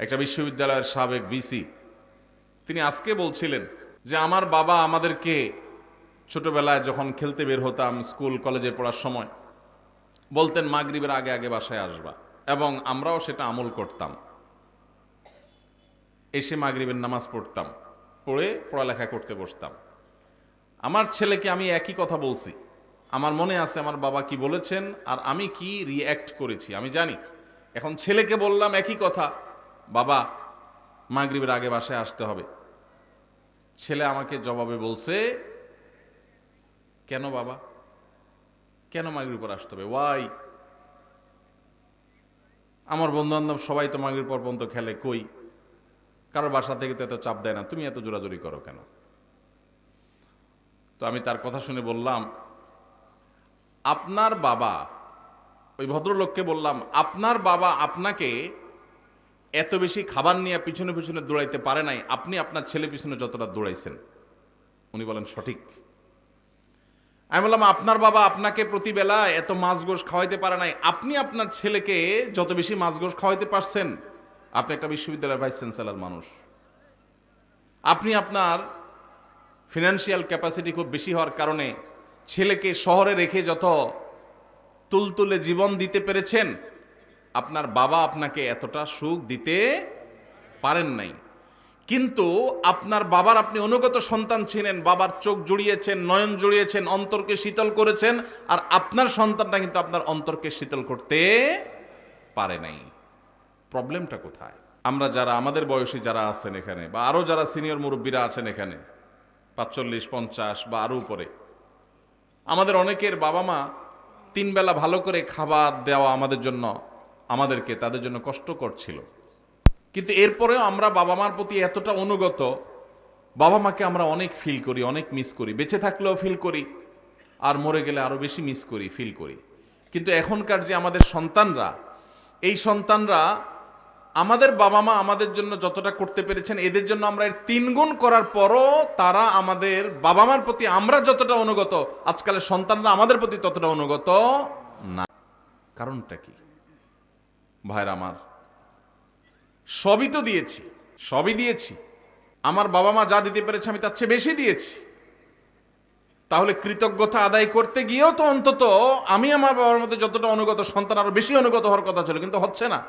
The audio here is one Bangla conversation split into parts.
একটা বিশ্ববিদ্যালয়ের সাবেক ভিসি তিনি আজকে বলছিলেন যে আমার বাবা আমাদেরকে ছোটবেলায় যখন খেলতে বের হতাম স্কুল কলেজে পড়ার সময় বলতেন মাগরিবের আগে আগে বাসায় আসবা, এবং আমরাও সেটা আমল করতাম। এসে মাগরিবের নামাজ পড়তাম, পড়ে পড়ালেখা করতে বসতাম। আমার ছেলেকে আমি একই কথা বলছি, আমার মনে আছে আমার বাবা কি বলেছেন আর আমি কি রিঅ্যাক্ট করেছি আমি জানি। এখন ছেলেকে বললাম একই কথা, বাবা মাগরিবের আগে বাসায় আসতে হবে। ছেলে আমাকে জবাবে বলছে, কেন বাবা, কেন মাগরিব পর আসতে হবে, ওয়াই? আমার বন্ধু বান্ধব সবাই তো মাগরিব পর পর্যন্ত খেলে, কই কারোর বাসা থেকে তো এত চাপ দেয় না, তুমি এত জোরাজোরি করো কেন? তো আমি তার কথা শুনে বললাম, আপনার বাবা, ওই ভদ্রলোককে বললাম, আপনার বাবা আপনাকে এত বেশি খাবার নিয়ে পিছনে পিছনে দৌড়াইতে পারে নাই, আপনি আপনার ছেলে পিছনে যতটা দৌড়াইছেন। উনি বলেন সঠিক। আমি বললাম, আপনার বাবা আপনাকে প্রতিবেলা এত মাছ গোশ খাওয়াইতে পারে নাই, আপনি আপনার ছেলেকে যত বেশি মাছ গোশ খাওয়াইতে পারছেন। আপনি একটা বিশ্ববিদ্যালয়ের ভাইস চ্যান্সেলর মানুষ, আপনি আপনার ফিনান্সিয়াল ক্যাপাসিটি খুব বেশি হওয়ার কারণে ছেলেকে শহরে রেখে যত তুলতুলে জীবন দিতে পেরেছেন, আপনার বাবা আপনাকে এতটা সুখ দিতে পারেন নাই। কিন্তু আপনার বাবার আপনি অনুগত সন্তান ছিলেন, বাবার চোখ জুড়িয়েছেন, নয়ন জুড়িয়েছেন, অন্তরকে শীতল করেছেন, আর আপনার সন্তানটা কিন্তু আপনার অন্তরকে শীতল করতে পারে নাই। প্রবলেমটা কোথায়? আমরা যারা আমাদের বয়সী যারা আছেন এখানে, বা আরো যারা সিনিয়র মুরব্বীরা আছেন এখানে 45, 50 বা আরো উপরে, আমাদের অনেকের বাবা মা 3 বেলা ভালো করে খাবার দেওয়া আমাদেরকে তাদের জন্য কষ্টকর ছিল। কিন্তু এরপরেও আমরা বাবা মার প্রতি এতটা অনুগত, বাবা মাকে আমরা অনেক ফিল করি, অনেক মিস করি, বেঁচে থাকলেও ফিল করি, আর মরে গেলে আরো বেশি মিস করি, ফিল করি। কিন্তু এখনকার যে আমাদের সন্তানরা, এই সন্তানরা আমাদের বাবা মা আমাদের জন্য যতটা করতে পেরেছেন, এদের জন্য আমরা এর 3 গুণ করার পরও তারা আমাদের বাবা মার প্রতি আমরা যতটা অনুগত, আজকালের সন্তানরা আমাদের প্রতি ততটা অনুগত না। কারণটা কি ভাইরা আমার? সবই তো দিয়েছি, সবই দিয়েছি। আমার বাবা মা যা দিতে পেরেছে আমি তার চেয়ে বেশি দিয়েছি। তাহলে কৃতজ্ঞতা আদায় করতে গিয়েও তো অন্তত আমি আমার বাবার মধ্যে যতটা অনুগত, সন্তান আরো বেশি অনুগত হওয়ার কথা ছিল, কিন্তু হচ্ছে না।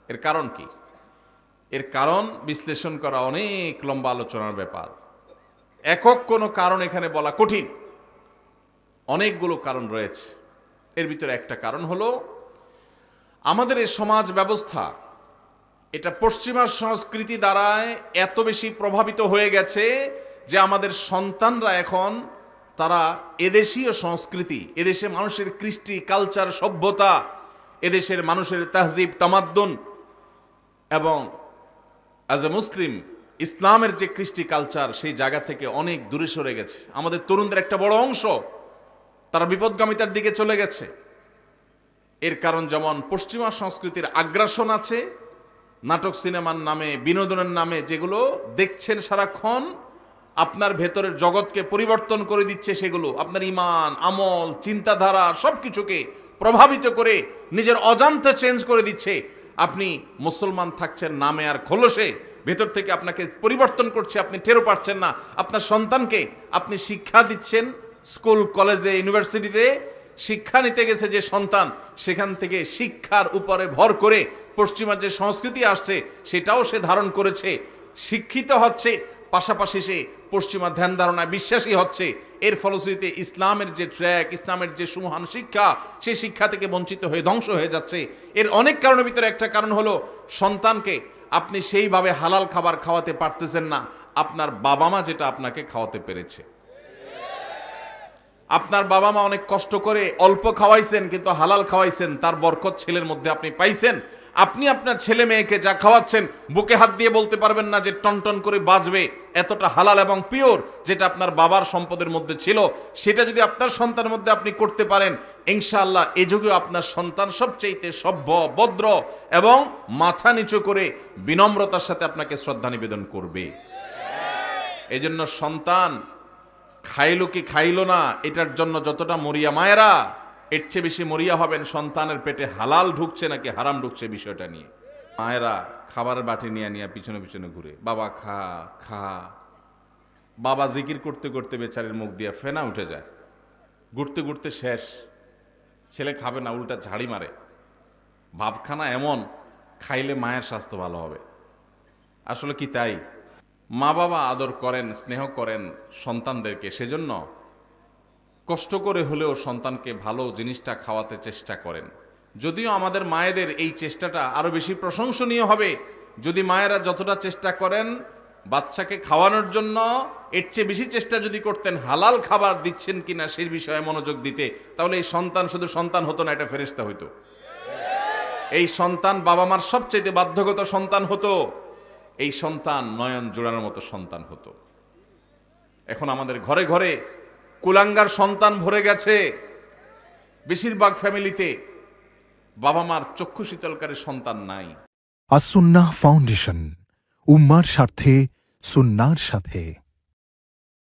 এর কারণ কি? এর কারণ বিশ্লেষণ করা অনেক লম্বা আলোচনার ব্যাপার। একক কোনো কারণ এখানে বলা কঠিন, অনেকগুলো কারণ রয়েছে। এর ভিতরে একটা কারণ হলো আমাদের এই সমাজ ব্যবস্থা, এটা পশ্চিমা সংস্কৃতি দ্বারায় এত বেশি প্রভাবিত হয়ে গেছে যে আমাদের সন্তানরা এখন তারা এদেশীয় সংস্কৃতি, এদেশে মানুষের কৃষ্টি, কালচার, সভ্যতা, এদেশের মানুষের তাহজিব, তামাদ্দুন এবং অ্যাজ এ মুসলিম ইসলামের যে কৃষ্টি কালচার, সেই জায়গা থেকে অনেক দূরে সরে গেছে। আমাদের তরুণদের একটা বড় অংশ তারা বিপদগামিতার দিকে চলে গেছে। এর কারণ যেমন পশ্চিমা সংস্কৃতির আগ্রাসন আছে, নাটক সিনেমার নামে, বিনোদনের নামে যেগুলো দেখছেন সারাক্ষণ, আপনার ভেতরের জগৎকে পরিবর্তন করে দিচ্ছে। সেগুলো আপনার ঈমান, আমল, চিন্তাধারা সবকিছুকে প্রভাবিত করে নিজের অজান্তে চেঞ্জ করে দিচ্ছে। আপনি মুসলমান থাকছেন নামে আর খোলসে, ভেতর থেকে আপনাকে পরিবর্তন করছে, আপনি টেরও পাচ্ছেন না। আপনার সন্তানকে আপনি শিক্ষা দিচ্ছেন, স্কুল, কলেজে, ইউনিভার্সিটিতে শিক্ষা নিতে গেছে যে সন্তান, সেখান থেকে শিক্ষার উপরে ভর করে পশ্চিমা যে সংস্কৃতি আসছে সেটাও সে ধারণ করেছে, শিক্ষিত হচ্ছে, পাশাপাশি সে পশ্চিমা ধ্যান ধারণায় বিশ্বাসী হচ্ছে। এর ফলশ্রুতিতে ইসলামের যে ট্র্যাক, ইসলামের যে সুমহান শিক্ষা, সেই শিক্ষা থেকে বঞ্চিত হয়ে ধ্বংস হয়ে যাচ্ছে। এর অনেক কারণের ভিতরে একটা কারণ হলো সন্তানকে আপনি সেইভাবে হালাল খাবার খাওয়াতে পারতেছেন না আপনার বাবা মা যেটা আপনাকে খাওয়াতে পেরেছে। আপনার বাবা মা অনেক কষ্ট করে অল্প খাওয়াইছেন, কিন্তু হালাল খাওয়াইছেন, তার বরকত ছেলের মধ্যে আপনি পাইছেন। আপনি আপনার ছেলে মেয়েকে যা খাওয়াচ্ছেন বুকে হাত দিয়ে বলতে পারবেন না যে টনটন করে বাজবে, এতটা হালাল এবং পিওর যেটা আপনার বাবার সম্পদের মধ্যে ছিল, সেটা যদি আপনার সন্তানের মধ্যে আপনি করতে পারেন, ইনশাআল্লাহ এ যুগেও আপনার সন্তান সবচেয়ে সভ্য, ভদ্র এবং মাথা নিচু করে বিনম্রতার সাথে আপনাকে শ্রদ্ধা নিবেদন করবে। এজন্য সন্তান খাইলো কি খাইলো না এটার জন্য যতটা মরিয়া মায়েরা, এর চেয়ে বেশি মরিয়া হবেন সন্তানের পেটে হালাল ঢুকছে নাকি হারাম ঢুকছে বিষয়টা নিয়ে। মায়েরা খাবারের বাটি নিয়ে নিয়ে পিছনে পিছনে ঘুরে, বাবা খা খা। বাবা জিকির করতে করতে বেচারের মুখ দিয়ে ফেনা উঠে যায়, ঘুরতে ঘুরতে শেষ, ছেলে খাবে না, উল্টা ঝাড়ি মারে। ভাবখানা এমন, খাইলে মায়ের স্বাস্থ্য ভালো হবে। আসলে কি তাই? মা বাবা আদর করেন, স্নেহ করেন সন্তানদেরকে, সেজন্য কষ্ট করে হলেও সন্তানকে ভালো জিনিসটা খাওয়াতে চেষ্টা করেন। যদিও আমাদের মায়েদের এই চেষ্টাটা আরো বেশি প্রশংসনীয় হবে, যদি মায়েরা যতটা চেষ্টা করেন বাচ্চাকে খাওয়ানোর জন্য, এর চেয়ে বেশি চেষ্টা যদি করতেন হালাল খাবার দিচ্ছেন কিনা সেই বিষয়ে মনোযোগ দিতে, তাহলে এই সন্তান শুধু সন্তান হতো না, এটা ফেরেশতা হতো। এই সন্তান বাবা মার সবচেয়ে বাধ্যগত সন্তান হতো, এই সন্তান নয়ন জোড়ানোর মতো সন্তান হতো। এখন আমাদের ঘরে ঘরে কুলাঙ্গার সন্তান ভরে গেছে। বেশিরভাগ ফ্যামিলিতে বাবা মার চক্ষু শীতলকারী সন্তান নাই। আসুন্নাহ ফাউন্ডেশন, উম্মার স্বার্থে সুন্নাহর সাথে।